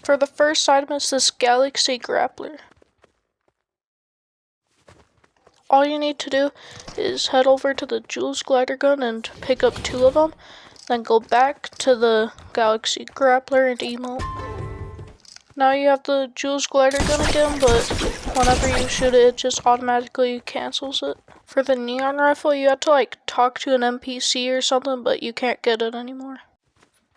For the first item is this Galaxy Grappler. All you need to do is head over to the Jules Glider Gun and pick up 2 of them. Then go back to the Galaxy Grappler and emote. Now you have the Jules Glider Gun again, but whenever you shoot it, it just automatically cancels it. For the Neon Rifle, you have to like talk to an NPC or something, but you can't get it anymore.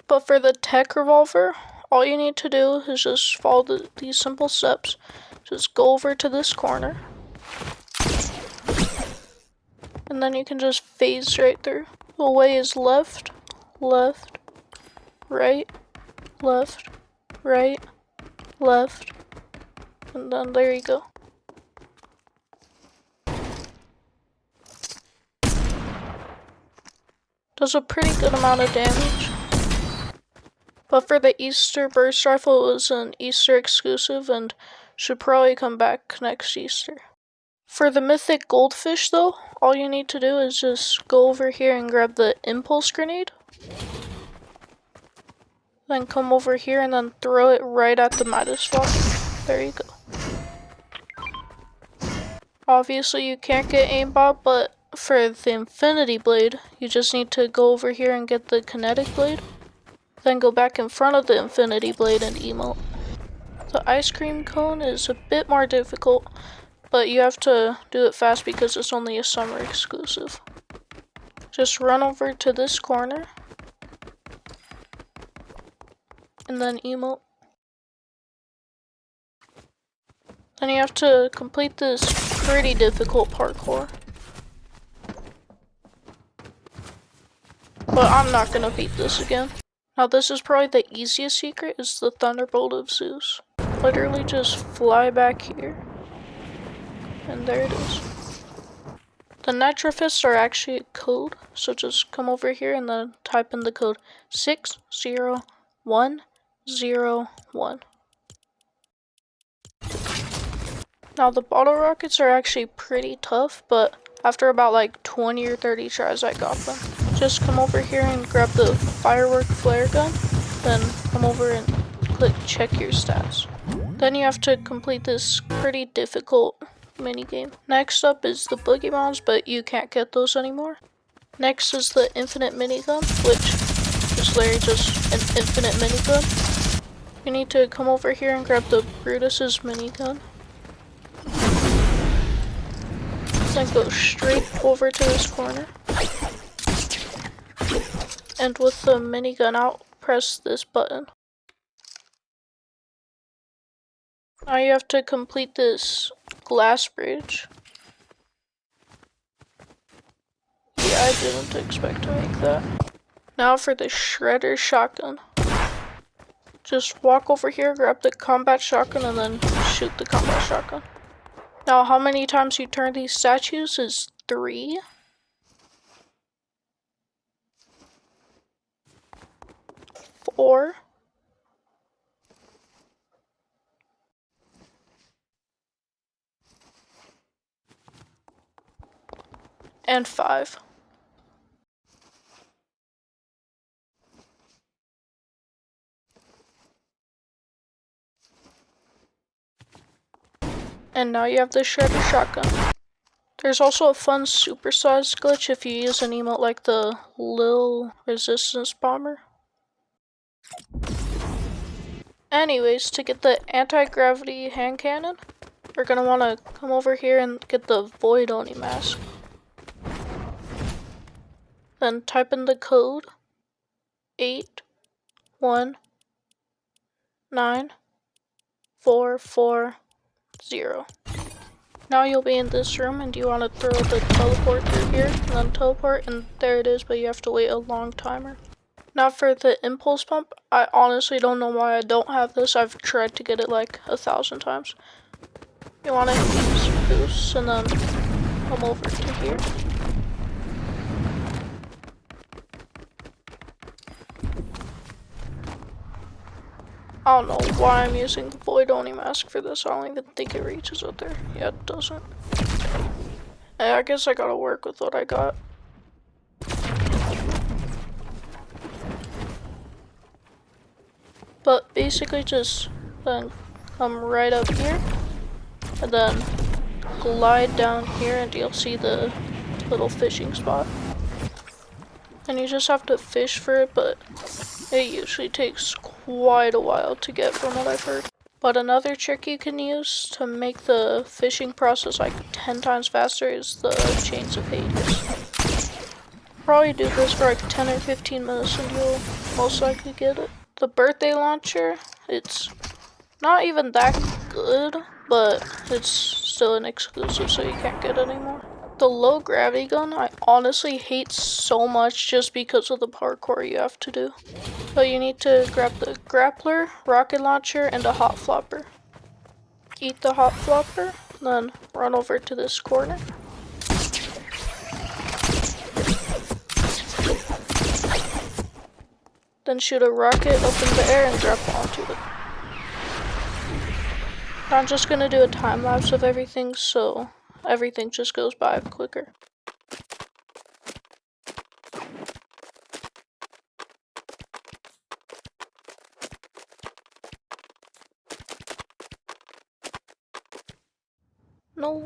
But for the Tech Revolver, all you need to do is just follow these simple steps. Just go over to this corner. And then you can just phase right through. The way is left, left, right, left, right, left, and then there you go. Does a pretty good amount of damage. But for the Easter Burst Rifle, it was an Easter exclusive and should probably come back next Easter. For the Mythic Goldfish though, all you need to do is just go over here and grab the Impulse Grenade. Then come over here and then throw it right at the Midas Flock. There you go. Obviously you can't get aimbot, but for the Infinity Blade, you just need to go over here and get the Kinetic Blade. Then go back in front of the Infinity Blade and emote. The Ice Cream Cone is a bit more difficult, but you have to do it fast because it's only a summer exclusive. Just run over to this corner and then emote. Then you have to complete this pretty difficult parkour. But I'm not gonna beat this again. Now this is probably the easiest secret, is the Thunderbolt of Zeus. Literally just fly back here. And there it is. The Nitro Fists are actually a code, so just come over here and then type in the code 60101. Now the bottle rockets are actually pretty tough, but after about like 20 or 30 tries I got them. Just come over here and grab the firework flare gun, then come over and click check your stats. Then you have to complete this pretty difficult minigame. Next up is the Boogie Bombs, but you can't get those anymore. Next is the Infinite Minigun, which is literally just an infinite minigun. You need to come over here and grab the Brutus's minigun. Then go straight over to this corner. And with the minigun out, press this button. Now you have to complete this glass bridge. Yeah, I didn't expect to make that. Now for the Shredder Shotgun. Just walk over here, grab the Combat Shotgun, and then shoot the Combat Shotgun. Now how many times you turn these statues is 3. 4. And 5. And now you have the Shredder Shotgun. There's also a fun supersize glitch if you use an emote like the Lil Resistance Bomber. Anyways, to get the anti-gravity hand cannon, we're gonna wanna come over here and get the Void Oni mask. Then type in the code 819440. Now you'll be in this room and you want to throw the teleport through here and then teleport, and there it is, but you have to wait a long timer. Now for the impulse pump, I honestly don't know why I don't have this. I've tried to get it like 1,000 times. You want to use boost and then come over to here. I don't know why I'm using the Void Oni mask for this. I don't even think it reaches up there. Yeah, it doesn't. Hey, I guess I gotta work with what I got. But basically just then come right up here, and then glide down here and you'll see the little fishing spot. And you just have to fish for it, but it usually takes quite a while to get from what I've heard. But another trick you can use to make the fishing process like 10 times faster is the Chains of Hades. Probably do this for like 10 or 15 minutes and you'll most likely get it. The birthday launcher, it's not even that good, but it's still an exclusive, so you can't get it anymore. The low gravity gun, I honestly hate so much just because of the parkour you have to do. But you need to grab the grappler, rocket launcher, and a hot flopper. Eat the hot flopper, then run over to this corner. Then shoot a rocket up in the air and drop onto it. I'm just gonna do a time lapse of everything so everything just goes by quicker. No.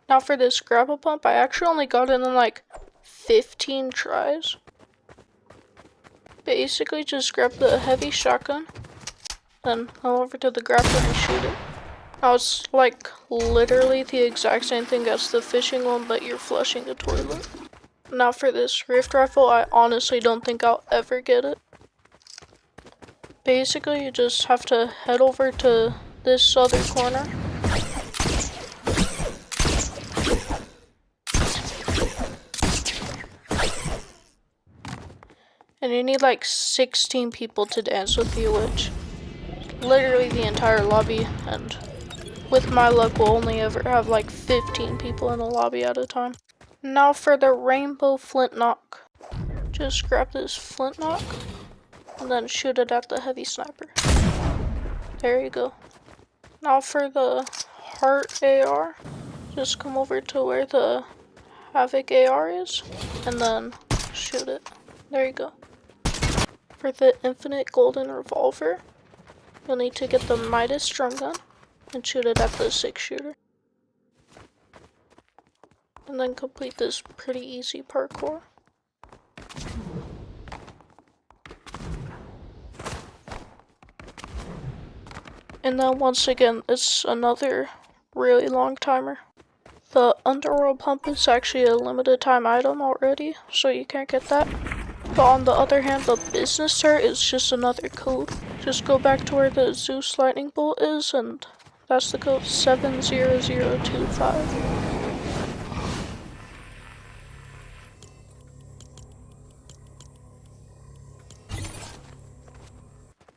Now for this grapple pump, I actually only got it in like 15 tries. Basically just grab the heavy shotgun, then go over to the grappler and shoot it. Now it's like literally the exact same thing as the fishing one, but you're flushing a toilet. Now for this rift rifle, I honestly don't think I'll ever get it. Basically you just have to head over to this other corner. And you need like 16 people to dance with you, which literally the entire lobby, and with my luck we'll only ever have like 15 people in the lobby at a time. Now for the rainbow flintlock. Just grab this flintlock and then shoot it at the heavy sniper. There you go. Now for the heart AR, just come over to where the Havoc AR is and then shoot it. There you go. For the infinite golden revolver, you'll need to get the Midas drum gun and shoot it at the 6-shooter. And then complete this pretty easy parkour. And then once again, it's another really long timer. The underworld pump is actually a limited time item already, so you can't get that. But on the other hand, the business turret is just another code. Just go back to where the Zeus lightning bolt is, and that's the code 70025.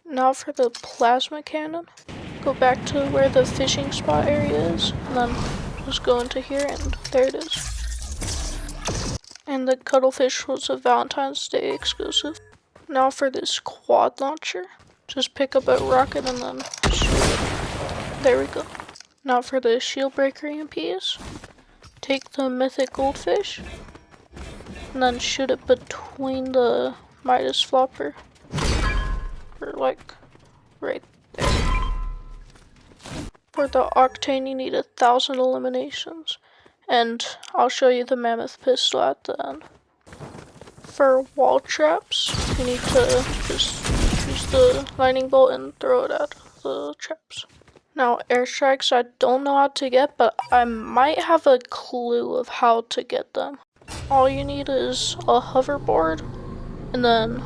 Now for the plasma cannon, go back to where the fishing spot area is, and then just go into here, and there it is. And the cuttlefish was a Valentine's Day exclusive. Now for this quad launcher, just pick up a rocket and then shoot it. There we go. Now for the shield breaker EMPs, take the mythic goldfish, and then shoot it between the Midas flopper. Or like right there. For the octane you need 1,000 eliminations, and I'll show you the mammoth pistol at the end. For wall traps, you need to just use the lightning bolt and throw it at the traps. Now airstrikes I don't know how to get, but I might have a clue of how to get them. All you need is a hoverboard and then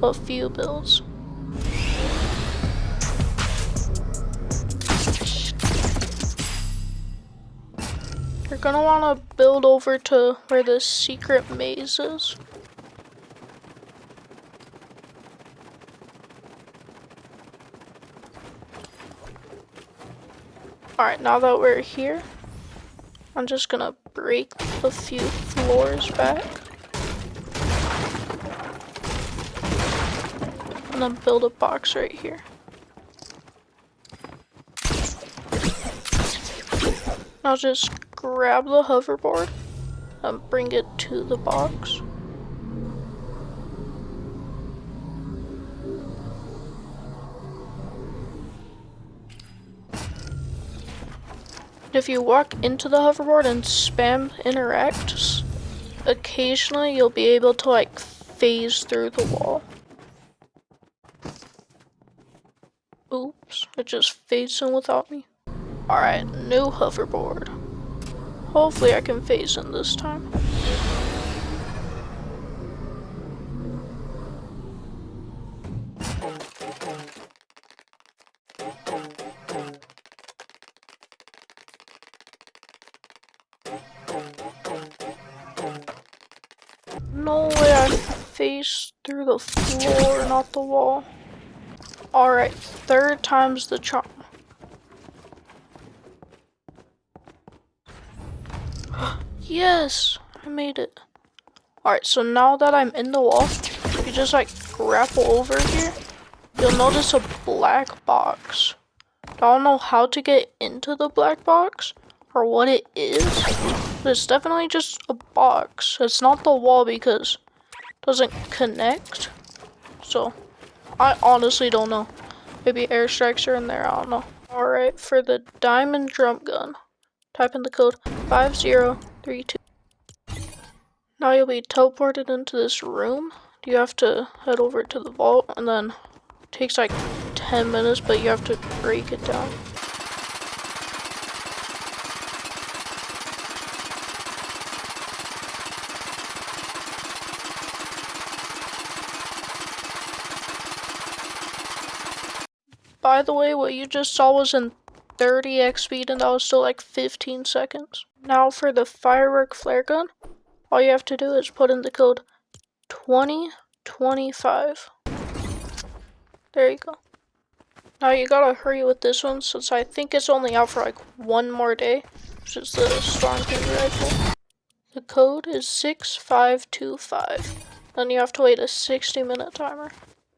a few builds. You're gonna wanna build over to where the secret maze is. Alright, now that we're here, I'm just gonna break a few floors back. And then build a box right here. Now just grab the hoverboard and bring it to the box. If you walk into the hoverboard and spam interact, occasionally you'll be able to like phase through the wall. Oops, it just phased in without me. Alright, new hoverboard. Hopefully I can phase in this time. No way, I phased through the floor, not the wall. Alright, third time's the charm. Yes, I made it. Alright, so now that I'm in the wall, you just like grapple over here. You'll notice a black box. I don't know how to get into the black box or what it is, but it's definitely just a box. It's not the wall because it doesn't connect. So, I honestly don't know. Maybe airstrikes are in there, I don't know. Alright, for the diamond drum gun, type in the code 5032. Now you'll be teleported into this room. You have to head over to the vault, and then it takes like 10 minutes, but you have to break it down. By the way, what you just saw was in 30x speed, and that was still like 15 seconds. Now for the firework flare gun, all you have to do is put in the code 2025. There you go. Now you gotta hurry with this one since I think it's only out for like one more day, which is the Storm King rifle. The code is 6525. Then you have to wait a 60-minute timer.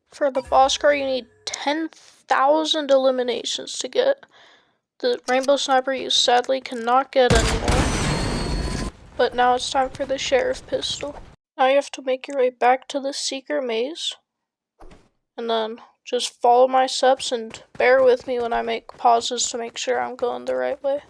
For the boss car, you need 10,000 eliminations to get. The Rainbow Sniper you sadly cannot get anymore. But now it's time for the Sheriff Pistol. Now you have to make your way back to the secret maze. And then just follow my steps and bear with me when I make pauses to make sure I'm going the right way.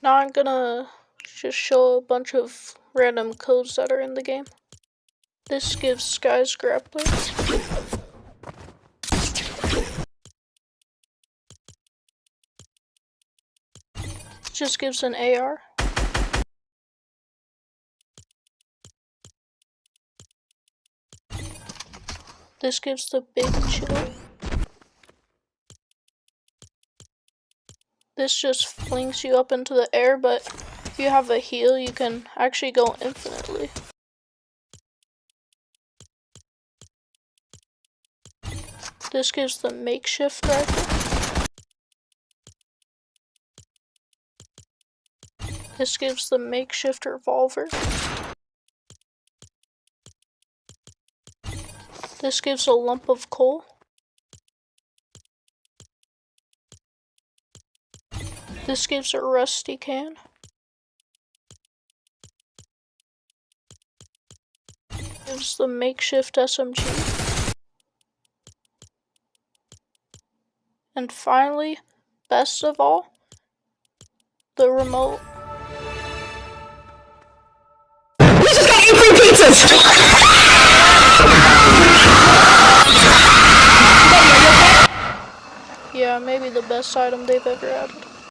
Now I'm gonna just show a bunch of random codes that are in the game. This gives Sky's grappler. Just gives an AR. This gives the big chill. This just flings you up into the air, but if you have a heal, you can actually go infinitely. This gives the makeshift rifle. This gives the makeshift revolver. This gives a lump of coal. This gives a rusty can. Gives the makeshift SMG. And finally, best of all, the remote. We just got 8 free pizzas! Yeah, maybe the best item they've ever added.